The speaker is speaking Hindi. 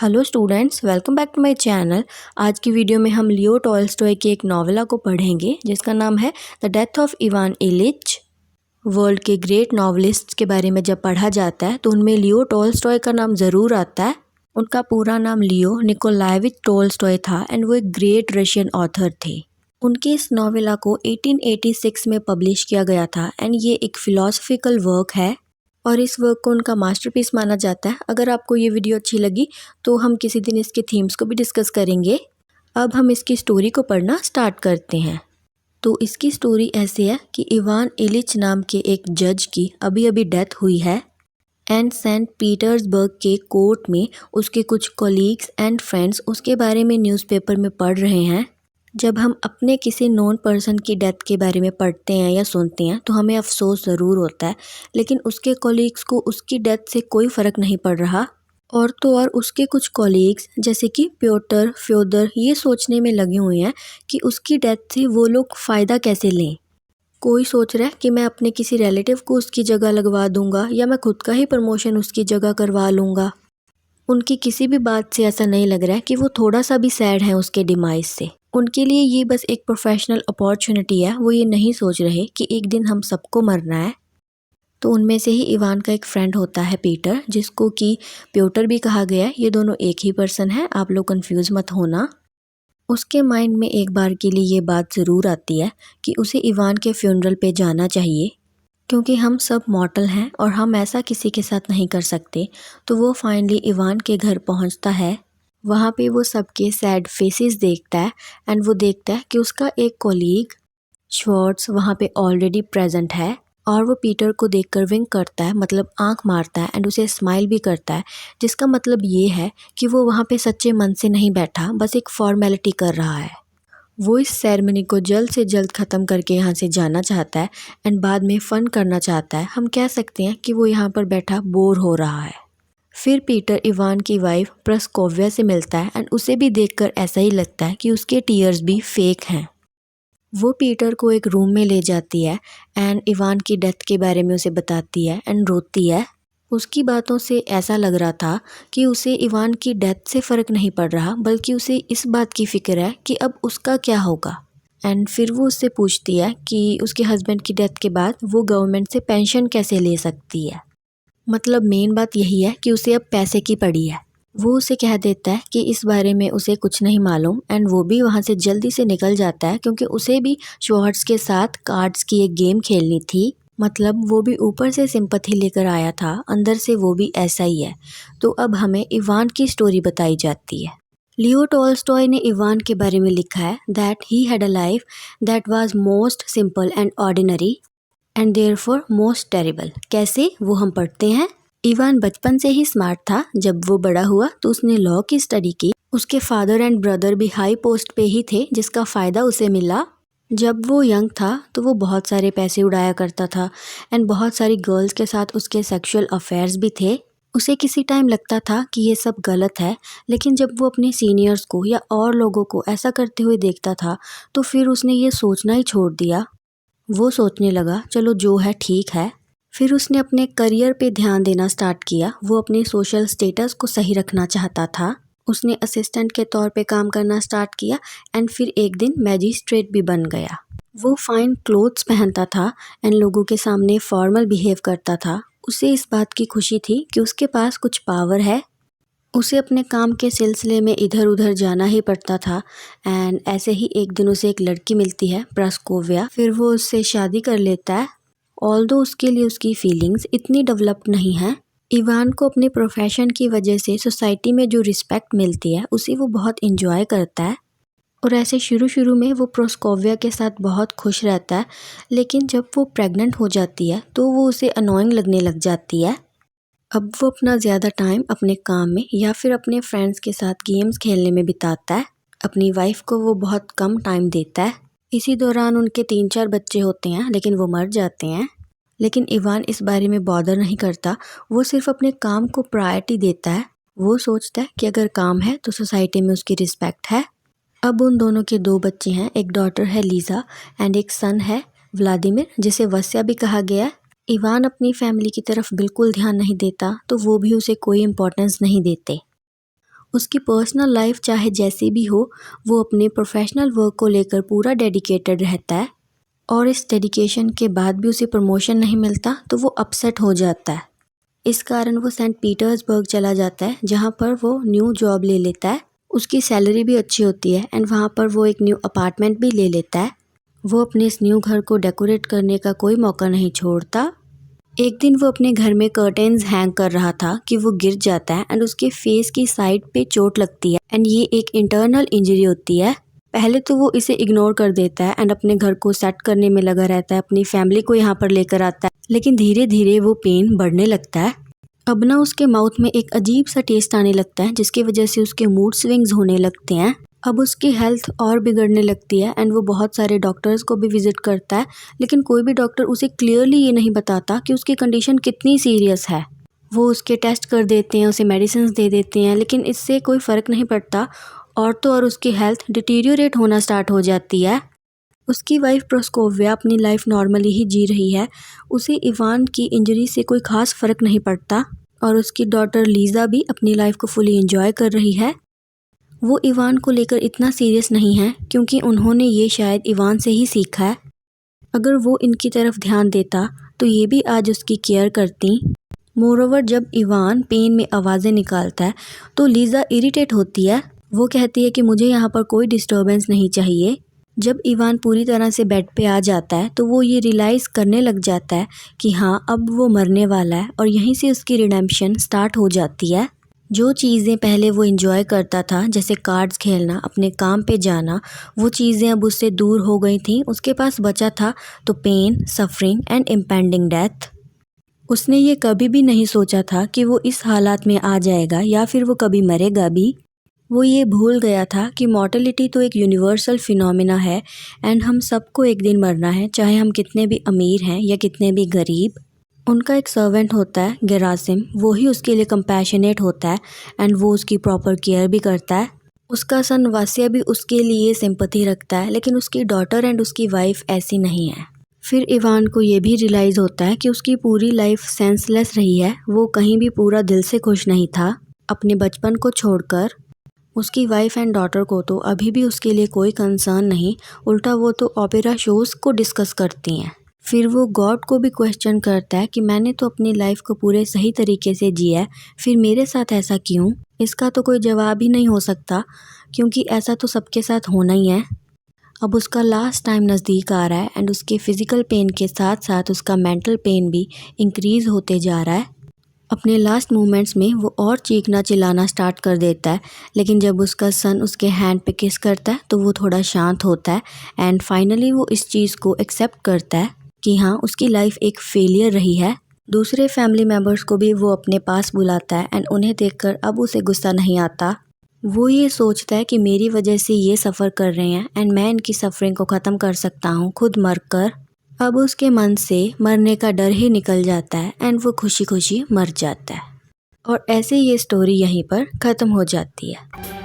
Hello students, welcome back to my channel. आज की वीडियो में हम लियो टॉल्स्टॉय की एक नॉवेला को पढ़ेंगे जिसका नाम है the death of Ivan Ilyich. World के ग्रेट नॉवलिस्ट के बारे में जब पढ़ा जाता है तो उनमें लियो टॉल्स्टॉय का नाम ज़रूर आता है। उनका पूरा नाम लियो निकोलाएविच टॉल्स्टॉय था एंड वो एक ग्रेट रशियन ऑथर थे। उनकी इस नॉवेला को 1886 में पब्लिश किया गया था एंड ये एक फ़िलासफ़िकल वर्क है और इस वर्क को उनका मास्टरपीस माना जाता है। अगर आपको ये वीडियो अच्छी लगी तो हम किसी दिन इसके थीम्स को भी डिस्कस करेंगे। अब हम इसकी स्टोरी को पढ़ना स्टार्ट करते हैं। तो इसकी स्टोरी ऐसे है कि इवान इलिच नाम के एक जज की अभी अभी डेथ हुई है एंड सेंट पीटर्सबर्ग के कोर्ट में उसके कुछ कोलीग्स एंड फ्रेंड्स उसके बारे में न्यूज़पेपर में पढ़ रहे हैं। जब हम अपने किसी नोन पर्सन की डेथ के बारे में पढ़ते हैं या सुनते हैं तो हमें अफसोस ज़रूर होता है, लेकिन उसके कॉलीग्स को उसकी डेथ से कोई फ़र्क नहीं पड़ रहा। और तो और उसके कुछ कॉलीग्स जैसे कि प्योटर फ्योदर ये सोचने में लगे हुए हैं कि उसकी डेथ से वो लोग फ़ायदा कैसे लें। कोई सोच रहा है कि मैं अपने किसी रिलेटिव को उसकी जगह लगवा दूंगा या मैं खुद का ही प्रमोशन उसकी जगह करवा लूँगा। उनकी किसी भी बात से ऐसा नहीं लग रहा है कि वो थोड़ा सा भी सैड है उसके डिमाइस से। उनके लिए ये बस एक प्रोफेशनल अपॉर्चुनिटी है। वो ये नहीं सोच रहे कि एक दिन हम सबको मरना है। तो उनमें से ही इवान का एक फ्रेंड होता है पीटर, जिसको कि प्योटर भी कहा गया है। ये दोनों एक ही पर्सन है, आप लोग कंफ्यूज मत होना। उसके माइंड में एक बार के लिए ये बात ज़रूर आती है कि उसे इवान के फ्यूनरल पे जाना चाहिए, क्योंकि हम सब मॉर्टल हैं और हम ऐसा किसी के साथ नहीं कर सकते। तो वो फाइनली इवान के घर पहुंचता है। वहाँ पे वो सबके सैड फेसेस देखता है एंड वो देखता है कि उसका एक कोलीग श्वार्ट्ज वहाँ पे ऑलरेडी प्रेजेंट है और वो पीटर को देखकर विंक करता है, मतलब आंख मारता है एंड उसे स्माइल भी करता है, जिसका मतलब ये है कि वो वहाँ पे सच्चे मन से नहीं बैठा, बस एक फॉर्मेलिटी कर रहा है। वो इस सेरेमनी को जल्द से जल्द ख़त्म करके यहाँ से जाना चाहता है एंड बाद में फ़न करना चाहता है। हम कह सकते हैं कि वो यहाँ पर बैठा बोर हो रहा है। फिर पीटर इवान की वाइफ प्रस्कोविया से मिलता है एंड उसे भी देखकर ऐसा ही लगता है कि उसके टीयर्स भी फेक हैं। वो पीटर को एक रूम में ले जाती है एंड इवान की डेथ के बारे में उसे बताती है एंड रोती है। उसकी बातों से ऐसा लग रहा था कि उसे इवान की डेथ से फ़र्क नहीं पड़ रहा, बल्कि उसे इस बात की फ़िक्र है कि अब उसका क्या होगा। एंड फिर वो उससे पूछती है कि उसके हस्बैंड की डेथ के बाद वो गवर्नमेंट से पेंशन कैसे ले सकती है। मतलब मेन बात यही है कि उसे अब पैसे की पड़ी है। वो उसे कह देता है कि इस बारे में उसे कुछ नहीं मालूम एंड वो भी वहाँ से जल्दी से निकल जाता है, क्योंकि उसे भी श्वार्ट्ज के साथ कार्ड्स की एक गेम खेलनी थी। मतलब वो भी ऊपर से सिंपैथी लेकर आया था, अंदर से वो भी ऐसा ही है। तो अब हमें इवान की स्टोरी बताई जाती है। लियो टॉल्स्टॉय ने इवान के बारे में लिखा है that he had a life that was most simple and ordinary and therefore most terrible. कैसे, वो हम पढ़ते हैं। इवान बचपन से ही स्मार्ट था। जब वो बड़ा हुआ तो उसने लॉ की स्टडी की। उसके फादर एंड ब्रदर भी हाई पोस्ट पे ही थे, जिसका फ़ायदा उसे मिला। जब वो यंग था तो वो बहुत सारे पैसे उड़ाया करता था एंड बहुत सारी गर्ल्स के साथ उसके सेक्सुअल अफेयर्स भी थे। उसे किसी टाइम लगता था कि ये सब गलत है, लेकिन जब वो अपने सीनियर्स को या और लोगों को ऐसा करते हुए देखता था तो फिर उसने ये सोचना ही छोड़ दिया। वो सोचने लगा चलो जो है ठीक है। फिर उसने अपने करियर पे ध्यान देना स्टार्ट किया। वो अपने सोशल स्टेटस को सही रखना चाहता था। उसने असिस्टेंट के तौर पे काम करना स्टार्ट किया एंड फिर एक दिन मैजिस्ट्रेट भी बन गया। वो फाइन क्लोथ्स पहनता था एंड लोगों के सामने फॉर्मल बिहेव करता था। उसे इस बात की खुशी थी कि उसके पास कुछ पावर है। उसे अपने काम के सिलसिले में इधर उधर जाना ही पड़ता था एंड ऐसे ही एक दिन उसे एक लड़की मिलती है, प्रस्कोविया। फिर वो उससे शादी कर लेता है। ऑल्दो उसके लिए उसकी फीलिंग्स इतनी डेवलप नहीं है। इवान को अपने प्रोफेशन की वजह से सोसाइटी में जो रिस्पेक्ट मिलती है उसे वो बहुत इंजॉय करता है और ऐसे शुरू शुरू में वो प्रोस्कोविया के साथ बहुत खुश रहता है, लेकिन जब वो प्रेग्नेंट हो जाती है तो वो उसे अनोइंग लगने लग जाती है। अब वो अपना ज़्यादा टाइम अपने काम में या फिर अपने फ्रेंड्स के साथ गेम्स खेलने में बिताता है। अपनी वाइफ को वो बहुत कम टाइम देता है। इसी दौरान उनके 3-4 बच्चे होते हैं, लेकिन वो मर जाते हैं। लेकिन इवान इस बारे में बॉदर नहीं करता। वो सिर्फ अपने काम को प्रायोरिटी देता है। वो सोचता है कि अगर काम है तो सोसाइटी में उसकी रिस्पेक्ट है। अब उन दोनों के 2 बच्चे हैं, एक डॉटर है लीजा एंड एक सन है व्लादिमीर, जिसे वस्या भी कहा गया है। इवान अपनी फैमिली की तरफ बिल्कुल ध्यान नहीं देता, तो वो भी उसे कोई इम्पोर्टेंस नहीं देते। उसकी पर्सनल लाइफ चाहे जैसी भी हो, वो अपने प्रोफेशनल वर्क को लेकर पूरा डेडिकेटेड रहता है और इस डेडिकेशन के बाद भी उसे प्रमोशन नहीं मिलता तो वो अपसेट हो जाता है। इस कारण वो सेंट पीटर्सबर्ग चला जाता है, जहाँ पर वो न्यू जॉब ले लेता है। उसकी सैलरी भी अच्छी होती है एंड वहाँ पर वो एक न्यू अपार्टमेंट भी ले लेता है। वो अपने इस न्यू घर को डेकोरेट करने का कोई मौका नहीं छोड़ता। एक दिन वो अपने घर में कर्टेन्स हैंग कर रहा था कि वो गिर जाता है एंड उसके फेस की साइड पे चोट लगती है एंड ये एक इंटरनल इंजरी होती है। पहले तो वो इसे इग्नोर कर देता है एंड अपने घर को सेट करने में लगा रहता है, अपनी फैमिली को यहाँ पर लेकर आता है, लेकिन धीरे धीरे वो पेन बढ़ने लगता है। अब ना उसके माउथ में एक अजीब सा टेस्ट आने लगता है जिसकी वजह से उसके मूड स्विंग्स होने लगते हैं। अब उसकी हेल्थ और बिगड़ने लगती है एंड वो बहुत सारे डॉक्टर्स को भी विजिट करता है, लेकिन कोई भी डॉक्टर उसे क्लियरली ये नहीं बताता कि उसकी कंडीशन कितनी सीरियस है। वो उसके टेस्ट कर देते हैं, उसे मेडिसिन दे देते हैं, लेकिन इससे कोई फ़र्क नहीं पड़ता और तो और उसकी हेल्थ डिटीरियोरेट होना स्टार्ट हो जाती है। उसकी वाइफ प्रोस्कोविया अपनी लाइफ नॉर्मली ही जी रही है। उसे इवान की इंजरी से कोई ख़ास फ़र्क नहीं पड़ता और उसकी डॉटर लीज़ा भी अपनी लाइफ को फुली एंजॉय कर रही है। वो इवान को लेकर इतना सीरियस नहीं है क्योंकि उन्होंने ये शायद इवान से ही सीखा है। अगर वो इनकी तरफ ध्यान देता तो ये भी आज उसकी केयर करती। मोरोवर जब इवान पेन में आवाज़ें निकालता है तो लीज़ा इरिटेट होती है। वो कहती है कि मुझे यहाँ पर कोई डिस्टर्बेंस नहीं चाहिए। जब इवान पूरी तरह से बेड पे आ जाता है तो वो ये रियलाइज़ करने लग जाता है कि हाँ, अब वो मरने वाला है और यहीं से उसकी रिडेम्पशन स्टार्ट हो जाती है। जो चीज़ें पहले वो एंजॉय करता था, जैसे कार्ड्स खेलना, अपने काम पे जाना, वो चीज़ें अब उससे दूर हो गई थीं। उसके पास बचा था तो pain, suffering and impending death. उसने ये कभी भी नहीं सोचा था कि वो इस हालात में आ जाएगा या फिर वो कभी मरेगा भी। वो ये भूल गया था कि मॉर्टेलिटी तो एक यूनिवर्सल फिनोमिना है एंड हम सबको एक दिन मरना है, चाहे हम कितने भी अमीर हैं या कितने भी गरीब। उनका एक सर्वेंट होता है गेरासिम, वो ही उसके लिए कंपैशनेट होता है एंड वो उसकी प्रॉपर केयर भी करता है। उसका सन वासिया भी उसके लिए सिंपैथी रखता है, लेकिन उसकी डॉटर एंड उसकी वाइफ ऐसी नहीं है। फिर इवान को ये भी रियलाइज़ होता है कि उसकी पूरी लाइफ सेंसलेस रही है। वो कहीं भी पूरा दिल से खुश नहीं था अपने बचपन को छोड़कर। उसकी वाइफ एंड डॉटर को तो अभी भी उसके लिए कोई कंसर्न नहीं, उल्टा वो तो ओपेरा शोज़ को डिस्कस करती हैं। फिर वो गॉड को भी क्वेश्चन करता है कि मैंने तो अपनी लाइफ को पूरे सही तरीके से जिया है, फिर मेरे साथ ऐसा क्यों? इसका तो कोई जवाब ही नहीं हो सकता क्योंकि ऐसा तो सबके साथ होना ही है। अब उसका लास्ट टाइम नज़दीक आ रहा है एंड उसके फ़िज़िकल पेन के साथ साथ उसका मेंटल पेन भी इंक्रीज़ होते जा रहा है। अपने लास्ट मोमेंट्स में वो और चीखना चिल्लाना स्टार्ट कर देता है, लेकिन जब उसका सन उसके हैंड पे किस करता है तो वो थोड़ा शांत होता है एंड फाइनली वो इस चीज़ को एक्सेप्ट करता है कि हाँ, उसकी लाइफ एक फेलियर रही है। दूसरे फैमिली मेम्बर्स को भी वो अपने पास बुलाता है एंड उन्हें देखकर अब उसे गुस्सा नहीं आता। वो ये सोचता है कि मेरी वजह से ये सफ़र कर रहे हैं एंड मैं इनकी सफरिंग को ख़त्म कर सकता हूँ खुद मरकर। अब उसके मन से मरने का डर ही निकल जाता है एंड वो खुशी खुशी मर जाता है। और ऐसे ये स्टोरी यहीं पर ख़त्म हो जाती है।